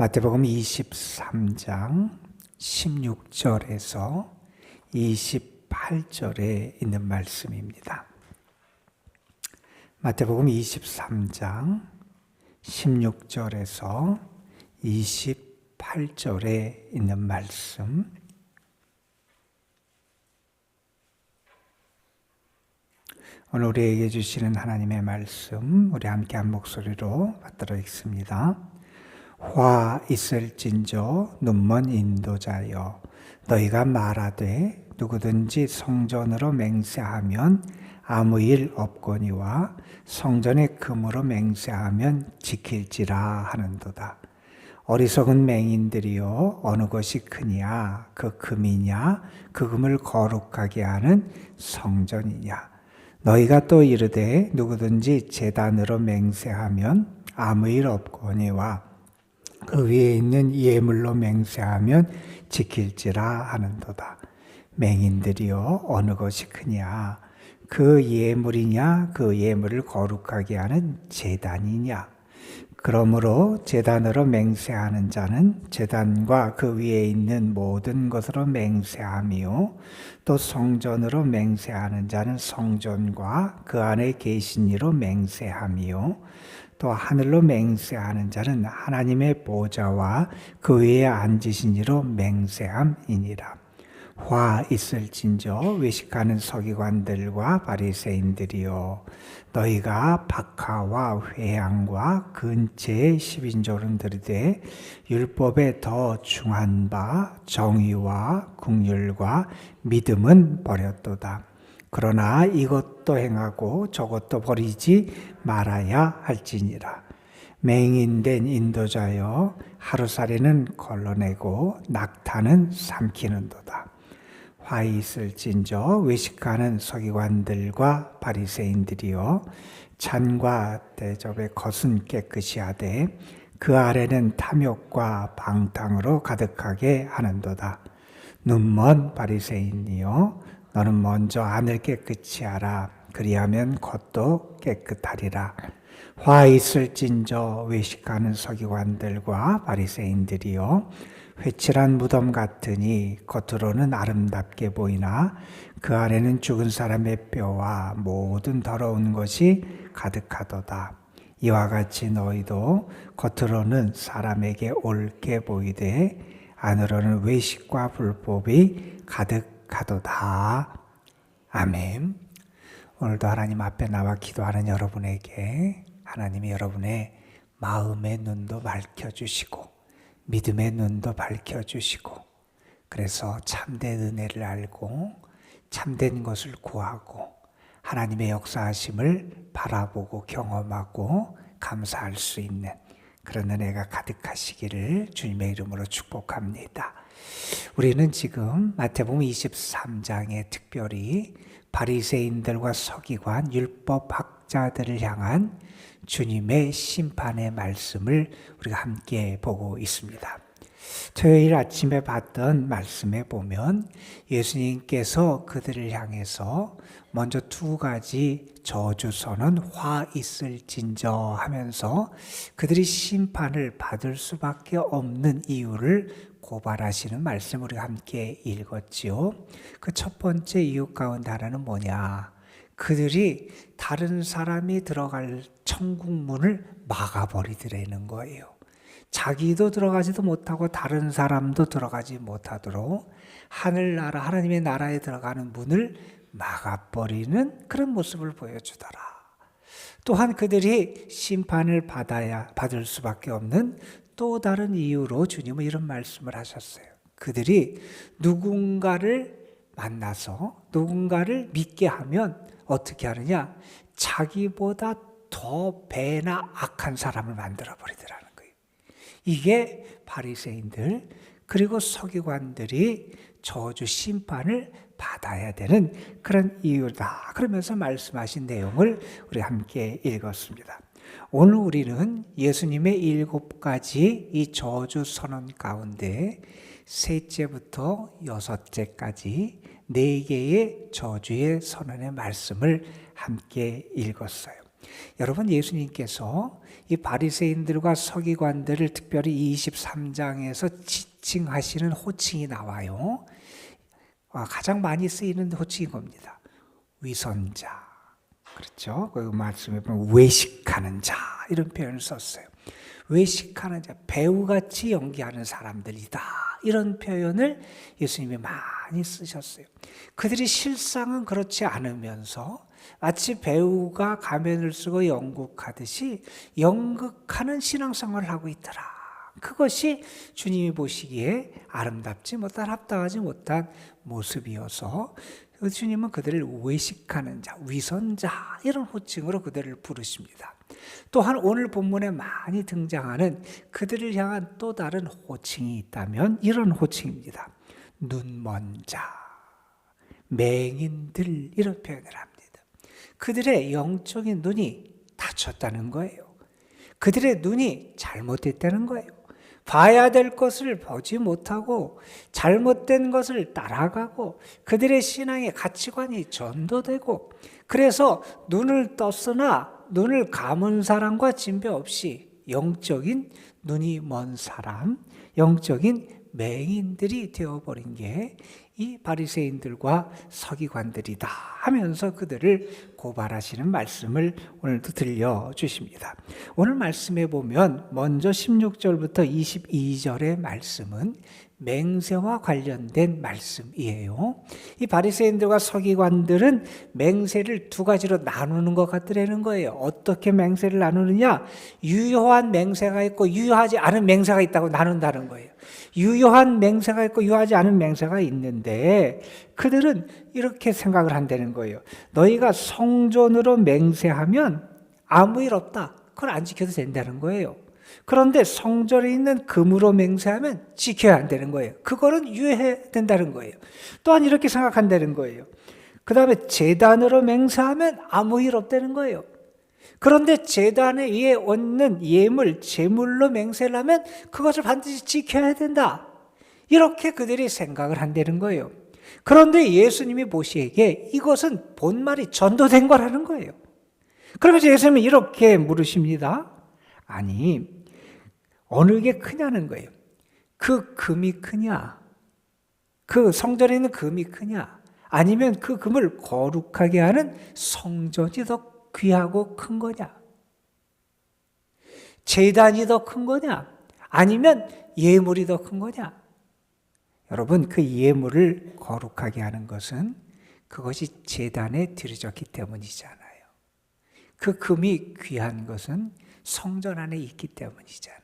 마태복음 23장 16절에서 28절에 있는 말씀입니다. 마태복음 23장 16절에서 28절에 있는 말씀, 오늘 우리에게 주시는 하나님의 말씀, 우리 함께 한 목소리로 받들어 읽습니다. 화 있을진저 눈먼 인도자여, 너희가 말하되 누구든지 성전으로 맹세하면 아무 일 없거니와 성전의 금으로 맹세하면 지킬지라 하는도다. 어리석은 맹인들이여, 어느 것이 크냐? 그 금이냐? 그 금을 거룩하게 하는 성전이냐? 너희가 또 이르되 누구든지 제단으로 맹세하면 아무 일 없거니와 그 위에 있는 예물로 맹세하면 지킬지라 하는도다. 맹인들이여, 어느 것이 크냐? 그 예물이냐? 그 예물을 거룩하게 하는 제단이냐? 그러므로 제단으로 맹세하는 자는 제단과 그 위에 있는 모든 것으로 맹세하며, 또 성전으로 맹세하는 자는 성전과 그 안에 계신 이로 맹세하며, 또 하늘로 맹세하는 자는 하나님의 보좌와 그 위에 앉으신 이로 맹세함이니라. 화 있을진저 외식하는 서기관들과 바리새인들이여, 너희가 박하와 회향과 근체의 10인조는 들이되 율법에 더 중한 바 정의와 긍휼과 믿음은 버렸도다. 그러나 이것도 행하고 저것도 버리지 말아야 할지니라. 맹인된 인도자여, 하루살이는 걸러내고 낙타는 삼키는도다. 화 있을진저 외식하는 서기관들과 바리새인들이여, 잔과 대접의 겉은 깨끗이 하되 그 아래는 탐욕과 방탕으로 가득하게 하는도다. 눈먼 바리새인이여, 너는 먼저 안을 깨끗이 하라. 그리하면 겉도 깨끗하리라. 화 있을진저 외식하는 서기관들과 바리새인들이여, 회칠한 무덤 같으니 겉으로는 아름답게 보이나 그 안에는 죽은 사람의 뼈와 모든 더러운 것이 가득하도다. 이와 같이 너희도 겉으로는 사람에게 옳게 보이되 안으로는 외식과 불법이 가득하도다. 아멘. 오늘도 하나님 앞에 나와 기도하는 여러분에게 하나님이 여러분의 마음의 눈도 밝혀주시고 믿음의 눈도 밝혀주시고, 그래서 참된 은혜를 알고 참된 것을 구하고 하나님의 역사하심을 바라보고 경험하고 감사할 수 있는 그런 은혜가 가득하시기를 주님의 이름으로 축복합니다. 우리는 지금 마태복음 23장에 특별히 바리새인들과 서기관, 율법학자들을 향한 주님의 심판의 말씀을 우리가 함께 보고 있습니다. 토요일 아침에 봤던 말씀에 보면 예수님께서 그들을 향해서 먼저 두 가지 저주선언, 화 있을진저 하면서 그들이 심판을 받을 수밖에 없는 이유를 고발하시는 말씀 우리가 함께 읽었지요. 그 첫 번째 이유 가운데 하나는 뭐냐? 그들이 다른 사람이 들어갈 천국 문을 막아버리더라는 거예요. 자기도 들어가지도 못하고 다른 사람도 들어가지 못하도록 하늘나라, 하나님의 나라에 들어가는 문을 막아버리는 그런 모습을 보여주더라. 또한 그들이 심판을 받을 수밖에 없는 또 다른 이유로 주님은 이런 말씀을 하셨어요. 그들이 누군가를 만나서 누군가를 믿게 하면 어떻게 하느냐? 자기보다 더 배나 악한 사람을 만들어버리더라는 거예요. 이게 바리새인들 그리고 서기관들이 저주 심판을 받아야 되는 그런 이유다. 그러면서 말씀하신 내용을 우리 함께 읽었습니다. 오늘 우리는 예수님의 7가지 이 저주 선언 가운데 셋째부터 6째까지 4개의 저주의 선언의 말씀을 함께 읽었어요. 여러분, 예수님께서 이 바리새인들과 서기관들을 특별히 23장에서 지칭하시는 호칭이 나와요. 가장 많이 쓰이는 호칭인 겁니다. 위선자. 그렇죠? 그 말씀에 보면 외식하는 자 이런 표현을 썼어요. 외식하는 자, 배우같이 연기하는 사람들이다. 이런 표현을 예수님이 많이 쓰셨어요. 그들이 실상은 그렇지 않으면서 마치 배우가 가면을 쓰고 연극하듯이 연극하는 신앙생활을 하고 있더라. 그것이 주님이 보시기에 아름답지 못한, 합당하지 못한 모습이어서 주님은 그들을 외식하는 자, 위선자 이런 호칭으로 그들을 부르십니다. 또한 오늘 본문에 많이 등장하는 그들을 향한 또 다른 호칭이 있다면 이런 호칭입니다. 눈먼 자, 맹인들 이런 표현을 합니다. 그들의 영적인 눈이 닫혔다는 거예요. 그들의 눈이 잘못됐다는 거예요. 봐야 될 것을 보지 못하고 잘못된 것을 따라가고 그들의 신앙의 가치관이 전도되고 그래서 눈을 떴으나 눈을 감은 사람과 진배 없이 영적인 눈이 먼 사람, 영적인 맹인들이 되어버린 게 이 바리새인들과 서기관들이다 하면서 그들을 고발하시는 말씀을 오늘도 들려주십니다. 오늘 말씀에 보면 먼저 16절부터 22절의 말씀은 맹세와 관련된 말씀이에요. 이 바리새인들과 서기관들은 맹세를 두 가지로 나누는 것 같더라는 거예요. 어떻게 맹세를 나누느냐? 유효한 맹세가 있고 유효하지 않은 맹세가 있다고 나눈다는 거예요. 유효한 맹세가 있고 유효하지 않은 맹세가 있는데 그들은 이렇게 생각을 한다는 거예요. 너희가 성전으로 맹세하면 아무 일 없다. 그걸 안 지켜도 된다는 거예요. 그런데 성전에 있는 금으로 맹세하면 지켜야 한다는 거예요. 그거는 유효해야 된다는 거예요. 또한 이렇게 생각한다는 거예요. 그 다음에 제단으로 맹세하면 아무 일 없다는 거예요. 그런데 제단에 위에 얹는 예물, 제물로 맹세를 하면 그것을 반드시 지켜야 된다. 이렇게 그들이 생각을 한다는 거예요. 그런데 예수님이 보시기에 이것은 본말이 전도된 거라는 거예요. 그러면서 예수님은 이렇게 물으십니다. 아니, 어느 게 크냐는 거예요. 그 금이 크냐? 그 성전에 있는 금이 크냐? 아니면 그 금을 거룩하게 하는 성전이 더 귀하고 큰 거냐? 제단이 더 큰 거냐? 아니면 예물이 더 큰 거냐? 여러분, 그 예물을 거룩하게 하는 것은 그것이 제단에 드려졌기 때문이잖아요. 그 금이 귀한 것은 성전 안에 있기 때문이잖아요.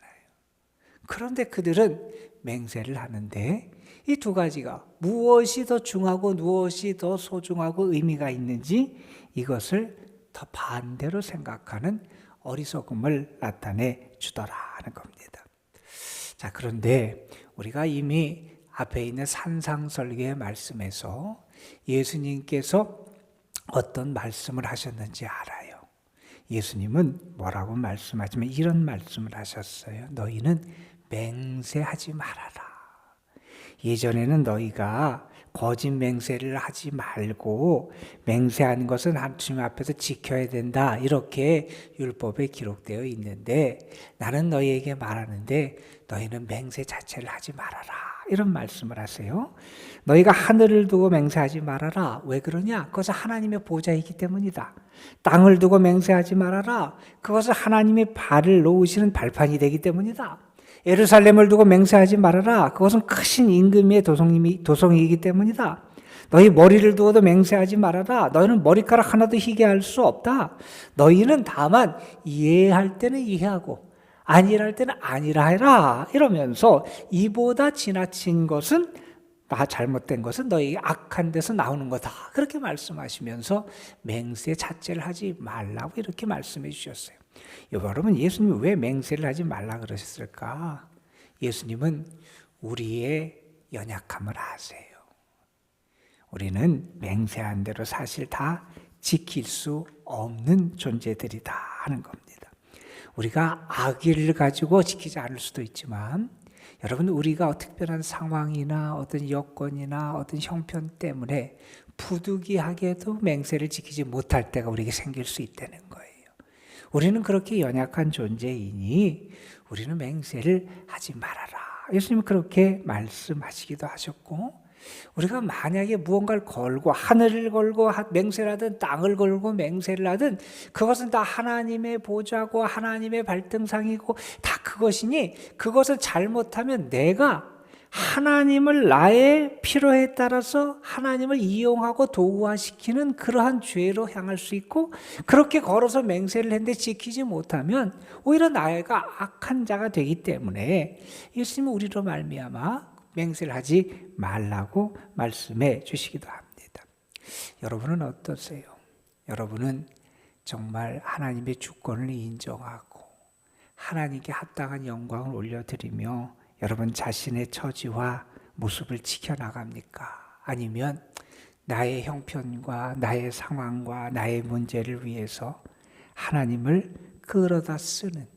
그런데 그들은 맹세를 하는데 이 두 가지가 무엇이 더 중하고 무엇이 더 소중하고 의미가 있는지 이것을 더 반대로 생각하는 어리석음을 나타내 주더라는 겁니다. 자, 그런데 우리가 이미 앞에 있는 산상설계의 말씀에서 예수님께서 어떤 말씀을 하셨는지 알아요. 예수님은 뭐라고 말씀하시면 이런 말씀을 하셨어요. 너희는 맹세하지 말아라. 예전에는 너희가 거짓 맹세를 하지 말고 맹세하는 것은 주님 앞에서 지켜야 된다. 이렇게 율법에 기록되어 있는데 나는 너희에게 말하는데 너희는 맹세 자체를 하지 말아라. 이런 말씀을 하세요. 너희가 하늘을 두고 맹세하지 말아라. 왜 그러냐? 그것은 하나님의 보좌이기 때문이다. 땅을 두고 맹세하지 말아라. 그것은 하나님의 발을 놓으시는 발판이 되기 때문이다. 예루살렘을 두고 맹세하지 말아라. 그것은 크신 임금의 도성이기 때문이다. 너희 머리를 두고도 맹세하지 말아라. 너희는 머리카락 하나도 희게 할 수 없다. 너희는 다만 이해할 때는 이해하고 아니라 할 때는 아니라 해라. 이러면서 이보다 지나친 것은 잘못된 것은 너희 악한 데서 나오는 거다. 그렇게 말씀하시면서 맹세 자체를 하지 말라고 이렇게 말씀해 주셨어요. 여러분, 예수님이 왜 맹세를 하지 말라 그러셨을까? 예수님은 우리의 연약함을 아세요. 우리는 맹세한 대로 사실 다 지킬 수 없는 존재들이다 하는 겁니다. 우리가 악의를 가지고 지키지 않을 수도 있지만 여러분, 우리가 특별한 상황이나 어떤 여건이나 어떤 형편 때문에 부득이하게도 맹세를 지키지 못할 때가 우리에게 생길 수 있다는 거예요. 우리는 그렇게 연약한 존재이니 우리는 맹세를 하지 말아라. 예수님은 그렇게 말씀하시기도 하셨고, 우리가 만약에 무언가를 걸고 하늘을 걸고 맹세를 하든 땅을 걸고 맹세를 하든 그것은 다 하나님의 보좌고 하나님의 발등상이고 다 그것이니, 그것을 잘못하면 내가 하나님을 나의 필요에 따라서 하나님을 이용하고 도구화시키는 그러한 죄로 향할 수 있고, 그렇게 걸어서 맹세를 했는데 지키지 못하면 오히려 나가 악한 자가 되기 때문에 예수님은 우리로 말미암아 맹세를 하지 말라고 말씀해 주시기도 합니다. 여러분은 어떠세요? 여러분은 정말 하나님의 주권을 인정하고 하나님께 합당한 영광을 올려드리며 여러분 자신의 처지와 모습을 지켜나갑니까? 아니면 나의 형편과 나의 상황과 나의 문제를 위해서 하나님을 끌어다 쓰는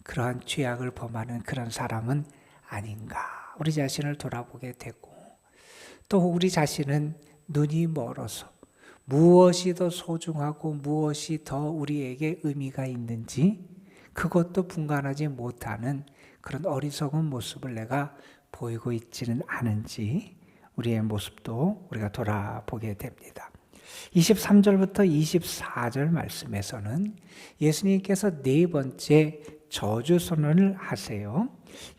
그러한 죄악을 범하는 그런 사람은 아닌가? 우리 자신을 돌아보게 되고, 또 우리 자신은 눈이 멀어서 무엇이 더 소중하고 무엇이 더 우리에게 의미가 있는지 그것도 분간하지 못하는 그런 어리석은 모습을 내가 보이고 있지는 않은지 우리의 모습도 우리가 돌아보게 됩니다. 23절부터 24절 말씀에서는 예수님께서 네 번째 저주 선언을 하세요.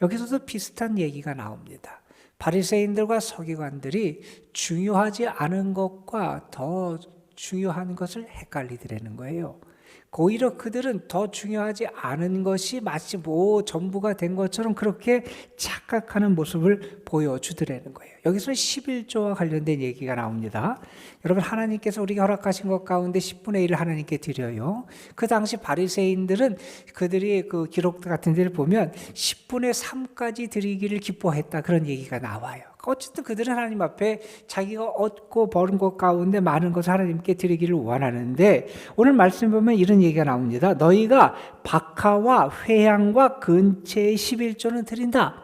여기서도 비슷한 얘기가 나옵니다. 바리새인들과 서기관들이 중요하지 않은 것과 더 중요한 것을 헷갈리더라는 거예요. 오히려 그들은 더 중요하지 않은 것이 마치 전부가 된 것처럼 그렇게 착각하는 모습을 보여주더라는 거예요. 여기서 11조와 관련된 얘기가 나옵니다. 여러분, 하나님께서 우리가 허락하신 것 가운데 10분의 1을 하나님께 드려요. 그 당시 바리새인들은 그들이 그 기록 같은 데를 보면 10분의 3까지 드리기를 기뻐했다, 그런 얘기가 나와요. 어쨌든 그들은 하나님 앞에 자기가 얻고 버는 것 가운데 많은 것을 하나님께 드리기를 원하는데, 오늘 말씀 보면 이런 얘기가 나옵니다. 너희가 박하와 회향과 근체의 11조는 드린다.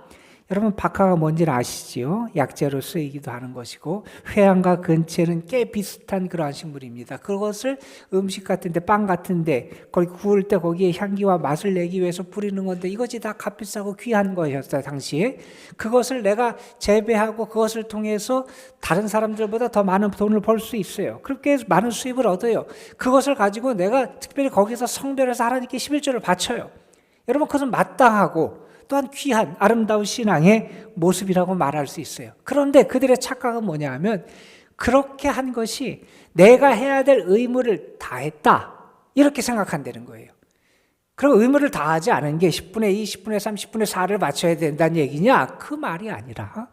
여러분, 박하가 뭔지는 아시지요? 약재로 쓰이기도 하는 것이고, 회향과 근체는 깨 비슷한 그러한 식물입니다. 그것을 음식 같은데, 빵 같은데 거기 구울 때 거기에 향기와 맛을 내기 위해서 뿌리는 건데, 이것이 다 값비싸고 귀한 거였어요, 당시에. 그것을 내가 재배하고 그것을 통해서 다른 사람들보다 더 많은 돈을 벌 수 있어요. 그렇게 많은 수입을 얻어요. 그것을 가지고 내가 특별히 거기서 성별해서 하나님께 11조를 바쳐요. 여러분, 그것은 마땅하고 또한 귀한 아름다운 신앙의 모습이라고 말할 수 있어요. 그런데 그들의 착각은 뭐냐 하면, 그렇게 한 것이 내가 해야 될 의무를 다했다, 이렇게 생각한다는 거예요. 그럼 의무를 다하지 않은 게 10분의 2, 10분의 3, 10분의 4를 바쳐야 된다는 얘기냐? 그 말이 아니라,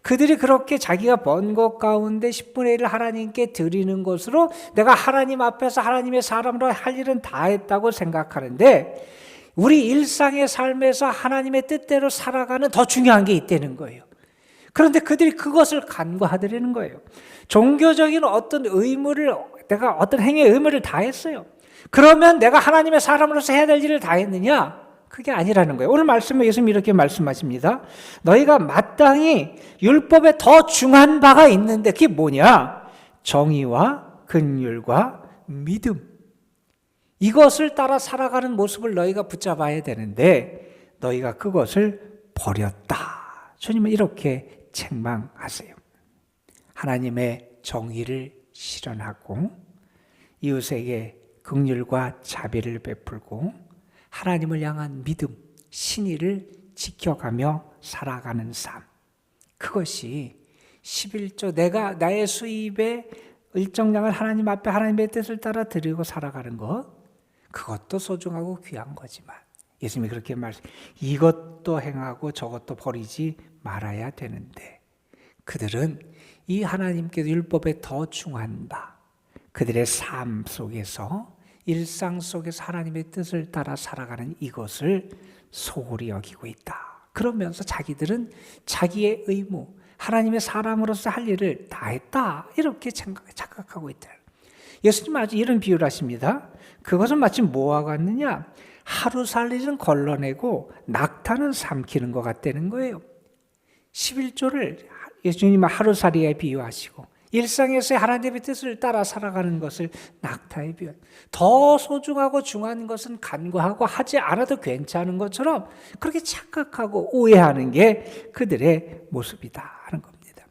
그들이 그렇게 자기가 번 것 가운데 10분의 1을 하나님께 드리는 것으로 내가 하나님 앞에서 하나님의 사람으로 할 일은 다 했다고 생각하는데, 우리 일상의 삶에서 하나님의 뜻대로 살아가는 더 중요한 게 있다는 거예요. 그런데 그들이 그것을 간과하더라는 거예요. 종교적인 어떤 의무를, 내가 어떤 행위의 의무를 다 했어요. 그러면 내가 하나님의 사람으로서 해야 될 일을 다 했느냐? 그게 아니라는 거예요. 오늘 말씀에 예수님이 이렇게 말씀하십니다. 너희가 마땅히 율법에 더 중한 바가 있는데, 그게 뭐냐? 정의와 긍휼과 믿음. 이것을 따라 살아가는 모습을 너희가 붙잡아야 되는데 너희가 그것을 버렸다. 주님은 이렇게 책망하세요. 하나님의 정의를 실현하고 이웃에게 긍휼과 자비를 베풀고 하나님을 향한 믿음, 신의를 지켜가며 살아가는 삶, 그것이 11조, 내가 나의 수입의 일정량을 하나님 앞에 하나님의 뜻을 따라 드리고 살아가는 것, 그것도 소중하고 귀한 거지만 예수님이 그렇게 이것도 행하고 저것도 버리지 말아야 되는데, 그들은 이 하나님께서 율법에 더 중한 바, 그들의 삶 속에서, 일상 속에서 하나님의 뜻을 따라 살아가는 이것을 소홀히 여기고 있다. 그러면서 자기들은 자기의 의무, 하나님의 사람으로서 할 일을 다 했다, 이렇게 착각하고 있다. 예수님 아주 이런 비유를 하십니다. 그것은 마치 뭐와 같느냐? 하루살이는 걸러내고 낙타는 삼키는 것 같다는 거예요. 11조를 예수님은 하루살이에 비유하시고 일상에서의 하나님의 뜻을 따라 살아가는 것을 낙타에 비유. 더 소중하고 중요한 것은 간과하고 하지 않아도 괜찮은 것처럼 그렇게 착각하고 오해하는 게 그들의 모습이다 하는 겁니다.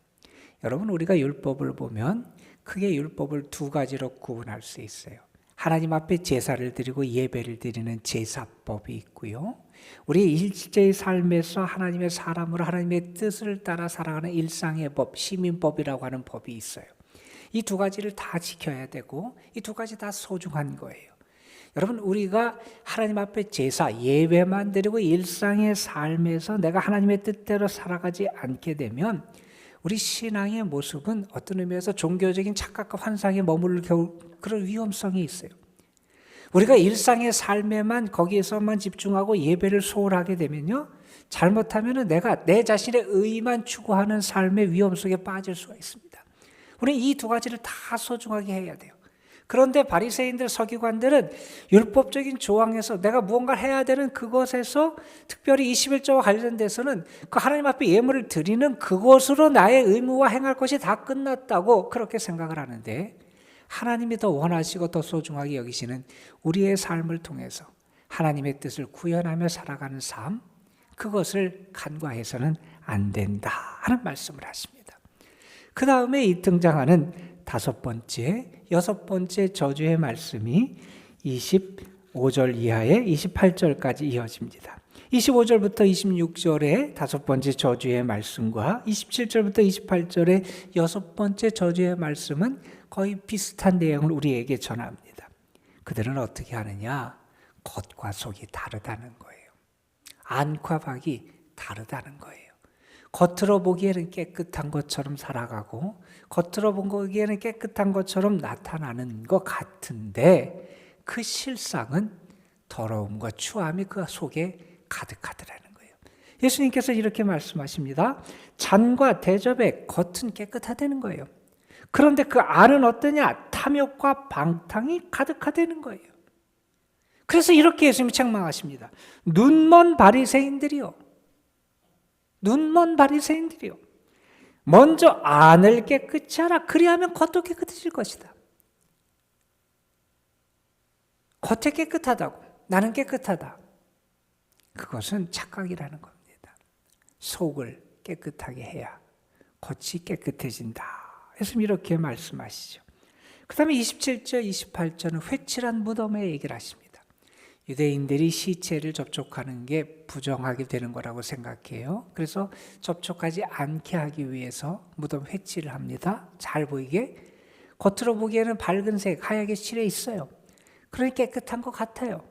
여러분, 우리가 율법을 보면 크게 율법을 두 가지로 구분할 수 있어요. 하나님 앞에 제사를 드리고 예배를 드리는 제사법이 있고요. 우리 일제의 삶에서 하나님의 사람으로 하나님의 뜻을 따라 살아가는 일상의 법, 시민법이라고 하는 법이 있어요. 이 두 가지를 다 지켜야 되고 이 두 가지 다 소중한 거예요. 여러분, 우리가 하나님 앞에 제사, 예배만 드리고 일상의 삶에서 내가 하나님의 뜻대로 살아가지 않게 되면 우리 신앙의 모습은 어떤 의미에서 종교적인 착각과 환상에 머무를 그런 위험성이 있어요. 우리가 일상의 삶에만 거기에서만 집중하고 예배를 소홀하게 되면요, 잘못하면 내가 내 자신의 의만 추구하는 삶의 위험 속에 빠질 수가 있습니다. 우리는 이 두 가지를 다 소중하게 해야 돼요. 그런데 바리새인들, 서기관들은 율법적인 조항에서 내가 무언가를 해야 되는 그것에서, 특별히 21조와 관련돼서는 그 하나님 앞에 예물을 드리는 그것으로 나의 의무와 행할 것이 다 끝났다고 그렇게 생각을 하는데, 하나님이 더 원하시고 더 소중하게 여기시는 우리의 삶을 통해서 하나님의 뜻을 구현하며 살아가는 삶, 그것을 간과해서는 안 된다 하는 말씀을 하십니다. 그 다음에 이 등장하는 다섯 번째, 여섯 번째 저주의 말씀이 25절 이하에 28절까지 이어집니다. 25절부터 26절의 다섯 번째 저주의 말씀과 27절부터 28절의 여섯 번째 저주의 말씀은 거의 비슷한 내용을 우리에게 전합니다. 그들은 어떻게 하느냐? 겉과 속이 다르다는 거예요. 안과 밖이 다르다는 거예요. 겉으로 보기에는 깨끗한 것처럼 살아가고 겉으로 보기에는 깨끗한 것처럼 나타나는 것 같은데 그 실상은 더러움과 추함이 그 속에 가득하더라는 거예요. 예수님께서 이렇게 말씀하십니다. 잔과 대접의 겉은 깨끗하다는 거예요. 그런데 그 안은 어떠냐? 탐욕과 방탕이 가득하다는 거예요. 그래서 이렇게 예수님이 책망하십니다. 눈먼 바리새인들이요. 눈먼 바리새인들이요. 먼저 안을 깨끗이 하라. 그리하면 겉도 깨끗해질 것이다. 겉에 깨끗하다고. 나는 깨끗하다. 그것은 착각이라는 겁니다. 속을 깨끗하게 해야 겉이 깨끗해진다. 예수님 이렇게 말씀하시죠. 그 다음에 27절, 28절은 회칠한 무덤의 얘기를 하십니다. 유대인들이 시체를 접촉하는 게 부정하게 되는 거라고 생각해요. 그래서 접촉하지 않게 하기 위해서 무덤 회칠을 합니다. 잘 보이게. 겉으로 보기에는 밝은색, 하얗게 칠해 있어요. 그러니 깨끗한 것 같아요.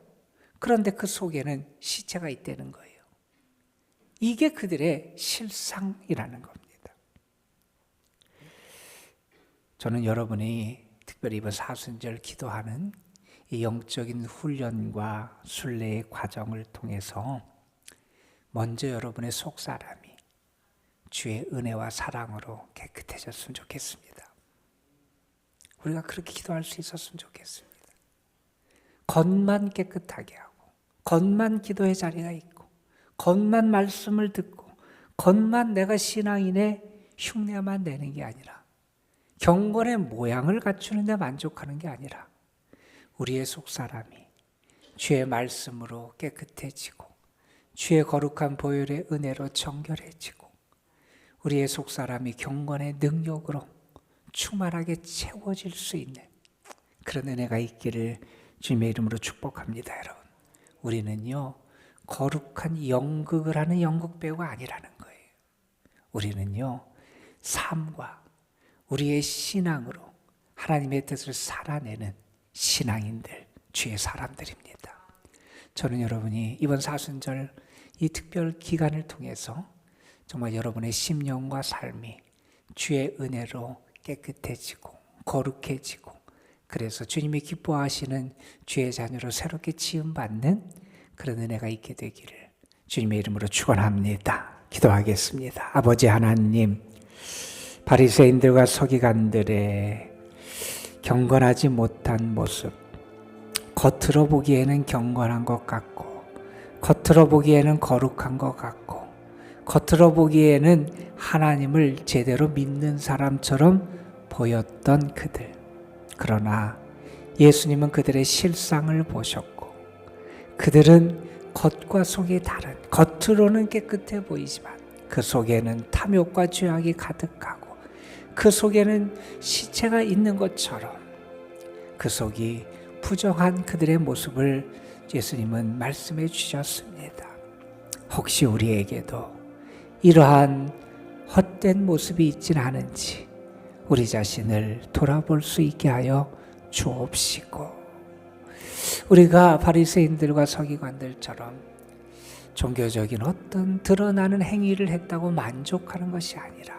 그런데 그 속에는 시체가 있다는 거예요. 이게 그들의 실상이라는 겁니다. 저는 여러분이 특별히 이번 사순절 기도하는 이 영적인 훈련과 순례의 과정을 통해서 먼저 여러분의 속사람이 주의 은혜와 사랑으로 깨끗해졌으면 좋겠습니다. 우리가 그렇게 기도할 수 있었으면 좋겠습니다. 겉만 깨끗하게 하고 겉만 기도의 자리가 있고 겉만 말씀을 듣고 겉만 내가 신앙인의 흉내만 내는 게 아니라 경건의 모양을 갖추는 데 만족하는 게 아니라 우리의 속사람이 주의 말씀으로 깨끗해지고 주의 거룩한 보혈의 은혜로 정결해지고 우리의 속사람이 경건의 능력으로 충만하게 채워질 수 있는 그런 은혜가 있기를 주님의 이름으로 축복합니다. 여러분, 우리는요 거룩한 연극을 하는 연극배우가 아니라는 거예요. 우리는요 삶과 우리의 신앙으로 하나님의 뜻을 살아내는 신앙인들, 주의 사람들입니다. 저는 여러분이 이번 사순절 이 특별 기간을 통해서 정말 여러분의 심령과 삶이 주의 은혜로 깨끗해지고 거룩해지고 그래서 주님이 기뻐하시는 주의 자녀로 새롭게 지음받는 그런 은혜가 있게 되기를 주님의 이름으로 축원합니다. 기도하겠습니다. 아버지 하나님, 바리새인들과 서기관들의 경건하지 못한 모습, 겉으로 보기에는 경건한 것 같고 겉으로 보기에는 거룩한 것 같고 겉으로 보기에는 하나님을 제대로 믿는 사람처럼 보였던 그들. 그러나 예수님은 그들의 실상을 보셨고 그들은 겉과 속이 다른, 겉으로는 깨끗해 보이지만 그 속에는 탐욕과 죄악이 가득하고 그 속에는 시체가 있는 것처럼 그 속이 부정한 그들의 모습을 예수님은 말씀해 주셨습니다. 혹시 우리에게도 이러한 헛된 모습이 있지는 않은지 우리 자신을 돌아볼 수 있게 하여 주옵시고, 우리가 바리새인들과 서기관들처럼 종교적인 어떤 드러나는 행위를 했다고 만족하는 것이 아니라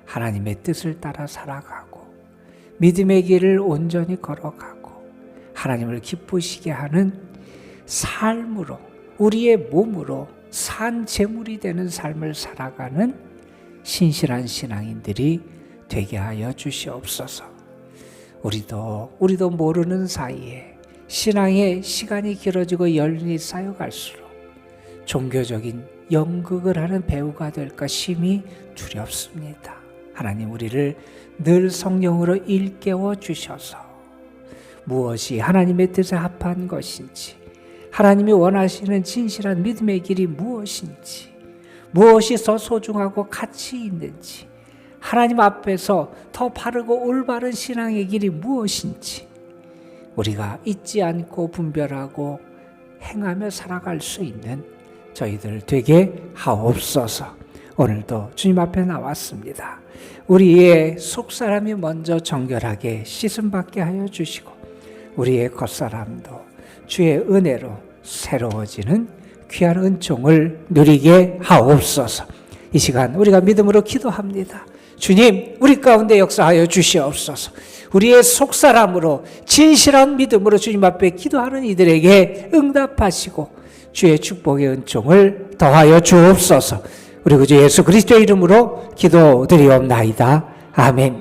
하나님의 뜻을 따라 살아가고 믿음의 길을 온전히 걸어가고 하나님을 기쁘시게 하는 삶으로, 우리의 몸으로 산 제물이 되는 삶을 살아가는 신실한 신앙인들이 되게 하여 주시옵소서. 우리도 모르는 사이에 신앙의 시간이 길어지고 연륜이 쌓여갈수록 종교적인 연극을 하는 배우가 될까 심히 두렵습니다. 하나님, 우리를 늘 성령으로 일깨워 주셔서 무엇이 하나님의 뜻에 합한 것인지, 하나님이 원하시는 진실한 믿음의 길이 무엇인지, 무엇이 더 소중하고 가치 있는지, 하나님 앞에서 더 바르고 올바른 신앙의 길이 무엇인지 우리가 잊지 않고 분별하고 행하며 살아갈 수 있는 저희들 되게 하옵소서. 오늘도 주님 앞에 나왔습니다. 우리의 속사람이 먼저 정결하게 씻음받게 하여 주시고 우리의 겉사람도 주의 은혜로 새로워지는 귀한 은총을 누리게 하옵소서. 이 시간 우리가 믿음으로 기도합니다. 주님, 우리 가운데 역사하여 주시옵소서. 우리의 속사람으로 진실한 믿음으로 주님 앞에 기도하는 이들에게 응답하시고 주의 축복의 은총을 더하여 주옵소서. 우리 구주 예수 그리스도의 이름으로 기도드리옵나이다. 아멘.